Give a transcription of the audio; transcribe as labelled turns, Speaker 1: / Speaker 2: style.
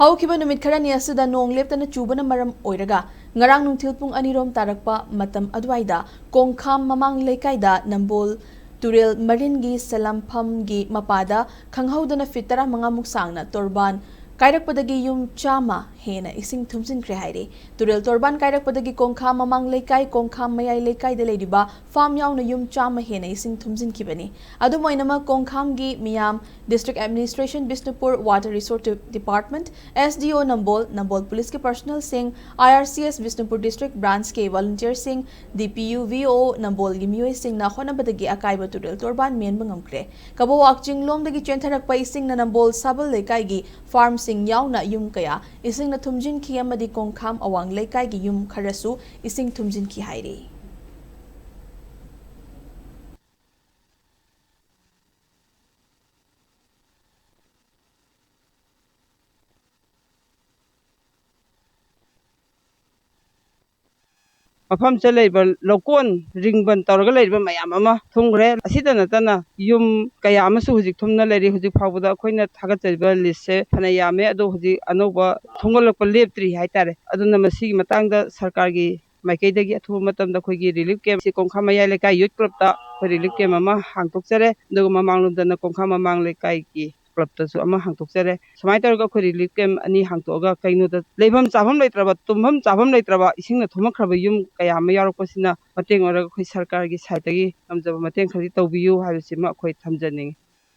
Speaker 1: ꯍꯧꯈꯤꯕ ꯅꯨꯃꯤꯠ ꯈꯔꯅꯤ ꯑꯁꯤꯗ ꯅꯣꯡ ꯂꯦꯞꯇꯅ ꯆꯨꯕꯅ ꯃꯔꯝ ꯑꯣꯏꯔꯒ ꯉꯔꯥꯡ ꯅꯨꯡꯊꯤꯜ ꯄꯨꯡ 2 ꯇꯥꯔꯛꯄ ꯃꯇꯝ ꯑꯗꯨꯋꯥꯏꯗ ꯀꯣꯡꯈꯥꯝ ꯃꯃꯥꯡ ꯂꯩꯀꯥꯏꯗ ꯅꯝꯕꯣꯜ ꯇꯨꯔꯦꯜ ꯃꯔꯤꯟꯒꯤ ꯁꯦꯂꯝꯐꯝꯒꯤ ꯃꯄꯥꯗ ꯈꯪꯍꯧꯗꯅ ꯐꯤꯠ 15ꯃꯨꯛ ꯁꯥꯡꯅ ꯇꯣꯔꯕꯥꯟ ꯀꯥꯏꯔꯛꯄꯗꯒꯤ ꯌꯨꯝ 100 ꯍꯦꯟꯅ ꯏꯁꯤꯡ ꯊꯨꯝꯖꯤꯟꯈ꯭ꯔꯦ ꯍꯥꯏꯔꯤ꯫ ꯇꯨꯔꯦꯜ ꯇꯣꯔꯕꯥꯟ ꯀꯥꯏꯔꯛꯄꯗꯒꯤ ꯀꯣꯡꯈꯥꯝ ꯃꯃꯥꯡ ꯂꯩꯀꯥꯏ ꯀꯣꯡꯈꯥꯝ ꯃꯌꯥꯏ ꯂꯩꯀꯥꯏꯗ ꯂꯩꯔꯤꯕ ꯐꯥꯔꯝ ꯌꯥꯎꯅ ꯌꯨꯝ 100 ꯍꯦꯟꯅ ꯏꯁꯤꯡ ꯊꯨꯝꯖꯤꯟꯈꯤꯕꯅꯤ꯫ ꯑꯗꯨꯝ ꯑꯣꯏꯅꯃꯛ ꯀꯣꯡꯈꯥꯝꯒꯤ ꯃꯤꯌꯥꯝ district administration Bishnupur water resource department SDO Nambol police के personnel Singh IRCS Bishnupur district branch के volunteer Singh DPU VO Nambol की मियोय सिंह होनबदगी अकायब तुरेल तोरबान मेनब ngमख्रे कबोवाक चिंगलोमदगी चेंथरकपा इसिंग नंबोल सबल लेकाईगी फार्म सिंह याउना युम कया इसिंग थुमजिनखी अमदी कोंखाम अवांग लेकाईगी युम खरसु इसिंग थुमजिनखी हाइरी।
Speaker 2: मफम से लेबर लोकोन रिंगबन तौरगा लेबर मयाम अमा थुमग्रे असिदा नतना युम कया अमसु हुजिक थुमना लेरी हुजिक फावदा अखोइना थागतरिबा लिस्ट से फना यामे अदो हुजिक अनोबा थुंगलकपा लेप्त्री हाइतारे अदुना मसिगी मतांगदा सरकार की माइकैदगी अथुबा मतमदा अखोइगी रिलीफ कैम्प सि कोंखा मयाइ लेकाइ यूथ क्लबता रिलीफ कैम्प अमा हांगतोकचरे अदुगा ममांगलोमदना कोंखा ममांग लेकाइगी क्लबतसु अमा हांगतोकचरे समाय तौरगा अखोइ रिलीफ कैम्प अनि हांगतोगा कइनोदा लेभम चाभम लेत्रबा तुम्भम चाभम लेत्रबा इसिंगना थुमखरबा युम कया अमा यारकपसिना मतेंग ओरगा अखोइ सरकार की साइडगी नमजबा मतेंग खरि तौबियु हाइबसिमा अखोइ थमजनिंग।